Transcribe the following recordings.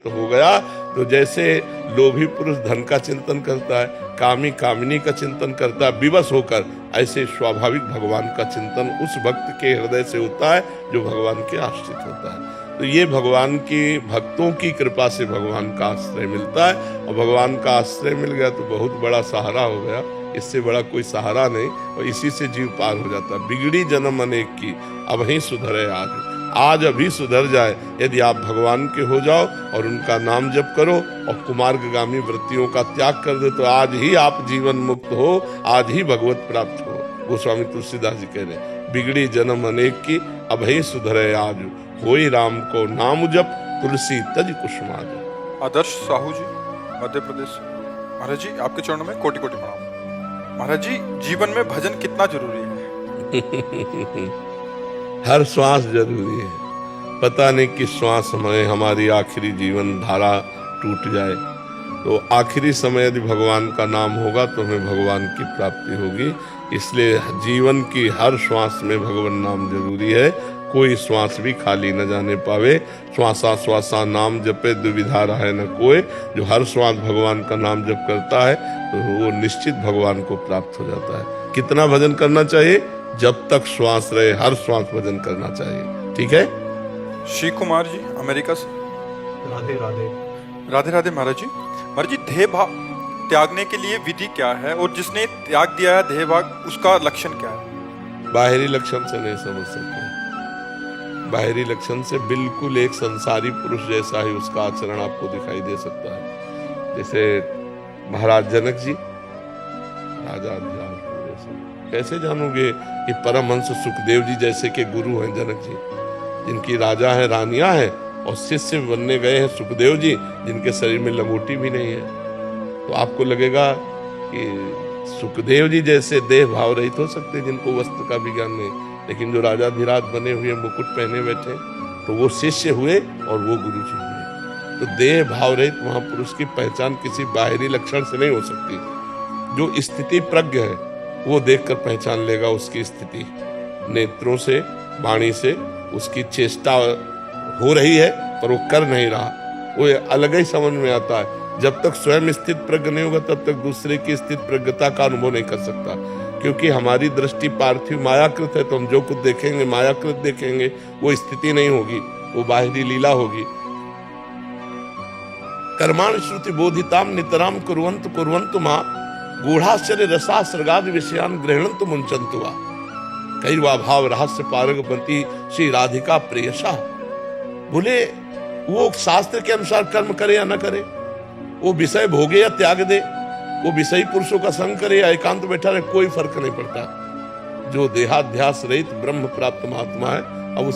तो हो गया। तो जैसे लोभी पुरुष धन का चिंतन करता है, कामी कामिनी का चिंतन करता है विवश होकर, ऐसे स्वाभाविक भगवान का चिंतन उस भक्त के हृदय से होता है जो भगवान के आश्रित होता है। तो ये भगवान की भक्तों की कृपा से भगवान का आश्रय मिलता है, और भगवान का आश्रय मिल गया तो बहुत बड़ा सहारा हो गया। इससे बड़ा कोई सहारा नहीं, और इसी से जीव पार हो जाता है। बिगड़ी जन्म अनेक की, अब ही सुधरे आज अभी सुधर जाए। यदि आप भगवान के हो जाओ और उनका नाम जप करो और कुमार्गामी वृत्तियों का त्याग कर दे, तो आज ही आप जीवन मुक्त हो, आज ही भगवत प्राप्त हो। गोस्वामी तुलसीदास जी कह रहे, बिगड़ी जन्म अनेक की, अब ही सुधरे आज, होई राम को नाम जप, तुलसी तज कुसुमाज। आदर्श साहू जी, मध्य प्रदेश। महाराज जी, आपके चरणों में कोटि कोटि प्रणाम। महाराज जी, जीवन में भजन कितना जरूरी है? हर श्वास जरूरी है। पता नहीं किस श्वास में हमारी आखिरी जीवन धारा टूट जाए, तो आखिरी समय यदि भगवान का नाम होगा तो हमें भगवान की प्राप्ति होगी। इसलिए जीवन की हर श्वास में भगवान नाम जरूरी है। कोई श्वास भी खाली न जाने पावे। श्वासा श्वासा नाम जपे, दुविधा रहे न कोई। जो हर श्वास भगवान का नाम जप करता है तो वो निश्चित भगवान को प्राप्त हो जाता है। कितना भजन करना चाहिए? जब तक श्वास रहे हर श्वास भजन करना चाहिए। ठीक है। श्री कुमार जी, अमेरिका से। राधे राधे। राधे राधे महाराज जी। महाराज जी, देह भाव त्यागने के लिए विधि क्या है, और जिसने त्याग दिया है देह भाव, उसका लक्षण क्या है? बाहरी लक्षण से नहीं समझ सकते। बाहरी लक्षण से बिल्कुल एक संसारी पुरुष जैसा ही उसका आचरण आपको दिखाई दे सकता है। जैसे महाराज जनक जी, राजा कैसे जानोगे कि परमहंस सुखदेव जी जैसे के गुरु हैं जनक जी, जिनकी राजा है रानियां हैं, और शिष्य बनने गए हैं सुखदेव जी, जिनके शरीर में लंगोटी भी नहीं है। तो आपको लगेगा कि सुखदेव जी जैसे देह भाव रहित हो सकते, जिनको वस्त्र का भी ज्ञान नहीं, लेकिन जो राजाधिराज बने हुए मुकुट पहने बैठे, तो वो शिष्य हुए और वो गुरु जी हुए। तो देह भाव रहित महापुरुष की पहचान किसी बाहरी लक्षण से नहीं हो सकती। जो स्थिति प्रज्ञ है वो देखकर पहचान लेगा उसकी स्थिति, नेत्रों से, वाणी से। उसकी चेष्टा हो रही है पर वो कर नहीं रहा, वो अलग ही समझ में आता है। जब तक स्वयं स्थित प्रज्ञ नहीं होगा तब तक दूसरे की स्थित प्रज्ञता का अनुभव नहीं कर सकता। क्योंकि हमारी दृष्टि पार्थिव मायाकृत है, तो हम जो कुछ देखेंगे मायाकृत देखेंगे, वो स्थिति नहीं होगी, वो बाहरी लीला होगी। कर्माण श्रुति बोधिताम नितराम कुर्वन्तु कुर्वन्तु मां, गूढ़ाश्चर्य रसासृगाद विषयान गृह्णन्तु मुंचन्तु वा, कैर्वा भाव रहस्य पारगपति श्री राधिका प्रेयसा। बोले वो शास्त्र के अनुसार कर्म करे या न करे, वो विषय भोगे या त्याग दे, वो विषयी पुरुषों का संग करे या एकांत बैठा रहे, कोई फर्क नहीं पड़ता। जो देहाध्यास रहित ब्रह्म प्राप्त महात्मा है, अब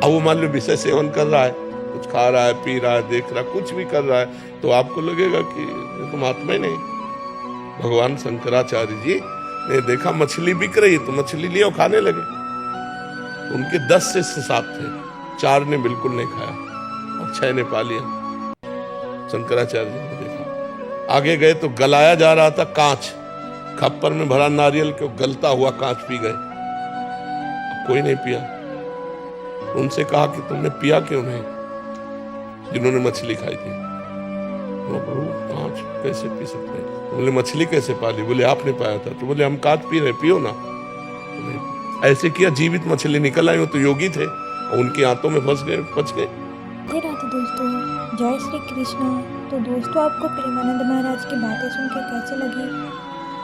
वो मान लो विषय सेवन कर रहा है, कुछ खा रहा है, पी रहा है, देख रहा है, कुछ भी कर रहा है, तो आपको लगेगा कि ये तो महात्मा ही नहीं। भगवान शंकराचार्य जी ने देखा मछली बिक रही, तो मछली लिए और खाने लगे। उनके 10 शिष्य साथ थे, 4 ने बिल्कुल नहीं खाया और 6 ने पा लिया। शंकराचार्य जी ने देखा, आगे गए तो गलाया जा रहा था कांच, खप्पर में भरा नारियल को गलता हुआ कांच पी गए। कोई नहीं पिया। उनसे कहा कि तुमने पिया क्यों नहीं, जिन्होंने मछली खाई थी। प्रभु कांच कैसे पी सकते हैं? बोले मछली कैसे पाली? बोले आपने पाया था। तो बोले हम कांच पी रहे, पियो ना। ऐसे किया, जीवित मछली निकल आई, वो तो योगी थे और उनकी आंतों में फंस गए, बच गए। राधे दोस्तों, जय श्री कृष्ण। तो दोस्तों, आपको प्रेमानंद महाराज की बातें सुन के कैसे लगी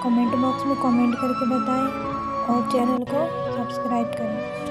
कमेंट बॉक्स में कमेंट करके बताएं, और चैनल को सब्सक्राइब करें।